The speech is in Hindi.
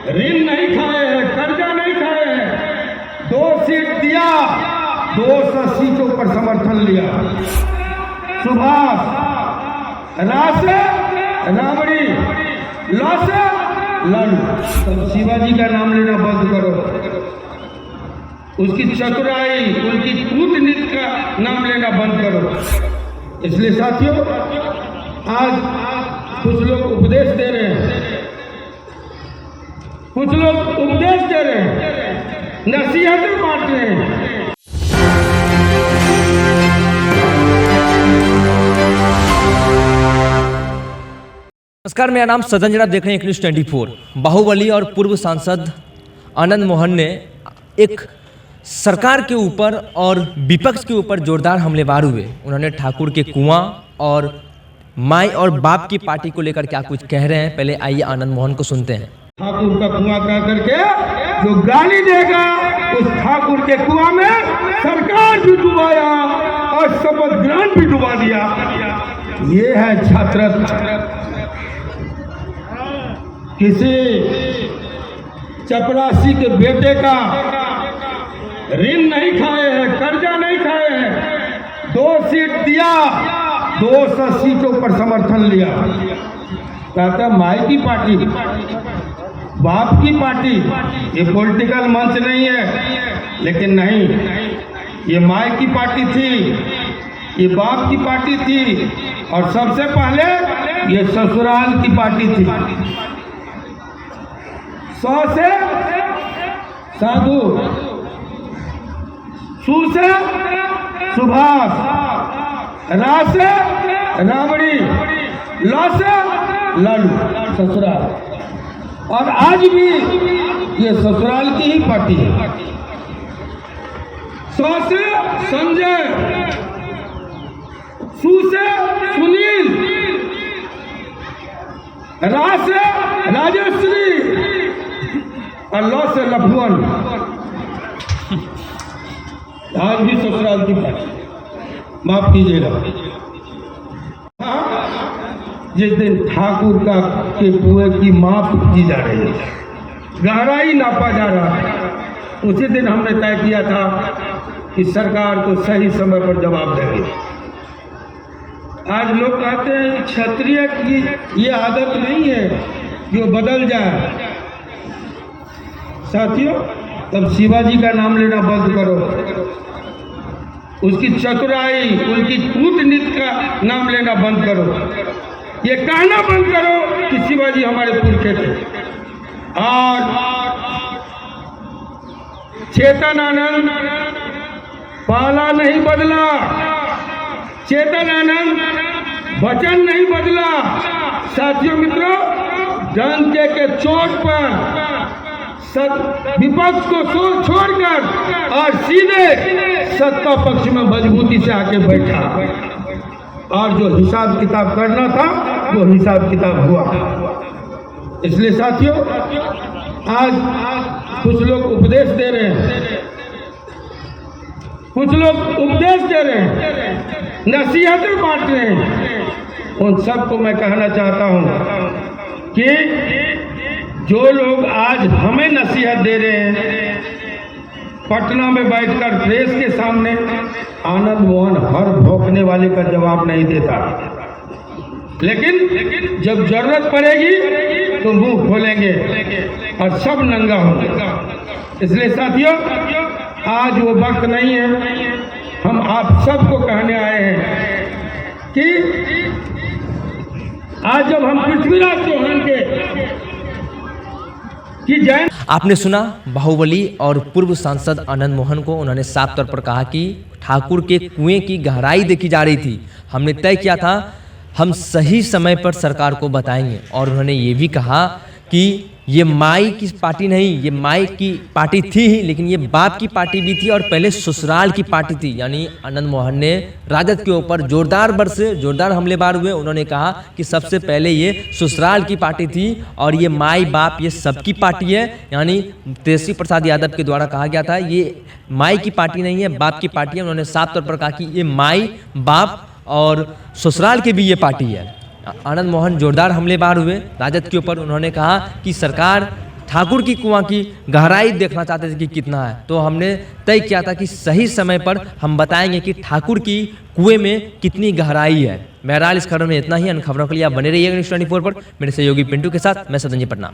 ऋण नहीं खाए हैं, कर्जा नहीं खाए हैं। 2 सीट दिया, 200 सीटों पर समर्थन लिया। सुभाष, रासे राबड़ी, लासे लालू। तब शिवाजी का नाम लेना बंद करो, उसकी चतुराई, उनकी कूटनीति का नाम लेना बंद करो। इसलिए साथियों, आज कुछ लोग उपदेश दे रहे हैं, कुछ लोग उपदेश दे रहे हैं, नसीहतें बांट रहे हैं। नमस्कार, मेरा नाम सदन जनाब, देख रहे हैं न्यूज़ 24। बाहुबली और पूर्व सांसद आनंद मोहन ने एक सरकार के ऊपर और विपक्ष के ऊपर जोरदार हमलेवार हुए। उन्होंने ठाकुर के कुआं और माई और बाप की पार्टी को लेकर क्या कुछ कह रहे हैं, पहले आइए आनंद मोहन को सुनते हैं। ठाकुर का कुआं कह करके जो गाली देगा, उस ठाकुर के कुआं में सरकार भी डुबाया और शपथ ग्रहण भी डुबा दिया। ये है छात्र। किसी चपरासी के बेटे का ऋण नहीं खाए हैं, कर्जा नहीं खाए हैं। 2 सीट दिया, 200 सीटों पर समर्थन लिया। कहता माई की पार्टी, बाप की पार्टी। ये पॉलिटिकल मंच नहीं है, लेकिन नहीं, ये माई की पार्टी थी, ये बाप की पार्टी थी, और सबसे पहले ये ससुराल की पार्टी थी। 100 से साधु, सु से सुभाष, रा से राबड़ी, ला से लालू, ससुराल। और आज भी ये ससुराल की ही पार्टी है। 100 से संजय, सु से सुनील, रा से राजश्री, और लौ से लखुअन। आज भी ससुराल की पार्टी, माफ कीजिएगा। जिस दिन ठाकुर का के कुएं की माप की जा रही है, गहराई नापा जा रहा है, उसी दिन हमने तय किया था कि सरकार को सही समय पर जवाब देंगे। आज लोग कहते हैं क्षत्रिय की ये आदत नहीं है कि वो बदल जाए। साथियों, तब शिवाजी का नाम लेना बंद करो, उसकी चतुराई, उनकी कूटनीति का नाम लेना बंद करो। ये कहना बंद करो कि शिवाजी हमारे पुरखे थे। और चेतन आनंद पाला नहीं बदला, चेतन आनंद वचन नहीं बदला। साथियों मित्रों, डंके के चोट पर विपक्ष को छोड़कर और सीधे सत्ता पक्ष में मजबूती से आके बैठा, और जो हिसाब किताब करना था वो हिसाब किताब हुआ। इसलिए साथियों, आज कुछ लोग उपदेश दे रहे हैं, कुछ लोग उपदेश दे रहे हैं, नसीहतें बांट रहे हैं। उन सबको मैं कहना चाहता हूं कि जो लोग आज हमें नसीहत दे रहे हैं, पटना में बैठकर प्रेस के सामने आनंद मोहन हर भौंकने वाले का जवाब नहीं देता, लेकिन जब जरूरत पड़ेगी तो मुंह खोलेंगे और सब नंगा होंगे। इसलिए साथियों, आज वो वक्त नहीं है। हम आप सबको कहने आए हैं कि आज जब हम पृथ्वीराज चौहान के कि जय। आपने सुना बाहुबली और पूर्व सांसद आनंद मोहन को। उन्होंने साफ तौर पर कहा कि ठाकुर के कुएं की गहराई देखी जा रही थी। हमने तय किया था हम सही समय पर सरकार को बताएंगे। और उन्होंने ये भी कहा कि ये माई की पार्टी नहीं, ये माई की पार्टी थी ही, लेकिन ये बाप की पार्टी भी थी और पहले ससुराल की पार्टी थी। यानी आनंद मोहन ने राजद के ऊपर जोरदार हमलेबार हुए। उन्होंने कहा कि सबसे पहले ये ससुराल की पार्टी थी और ये माई बाप ये सबकी पार्टी है। यानी तेजस्वी प्रसाद यादव के द्वारा कहा गया था ये माई की पार्टी नहीं है, बाप की पार्टी है। उन्होंने साफ तौर पर कहा कि ये माई बाप और ससुराल की भी ये पार्टी है। आनंद मोहन जोरदार हमलेबार हुए राजद के ऊपर। उन्होंने कहा कि सरकार ठाकुर की कुआं की गहराई देखना चाहते थे कि कितना है, तो हमने तय किया था कि सही समय पर हम बताएंगे कि ठाकुर की कुएं में कितनी गहराई है। बहरहाल इस खबर में इतना ही। अन्य खबरों के लिए आप बने रहिएगा न्यूज़ 24 पर। मेरे सहयोगी पिंटू के साथ मैं सदन जी पटना।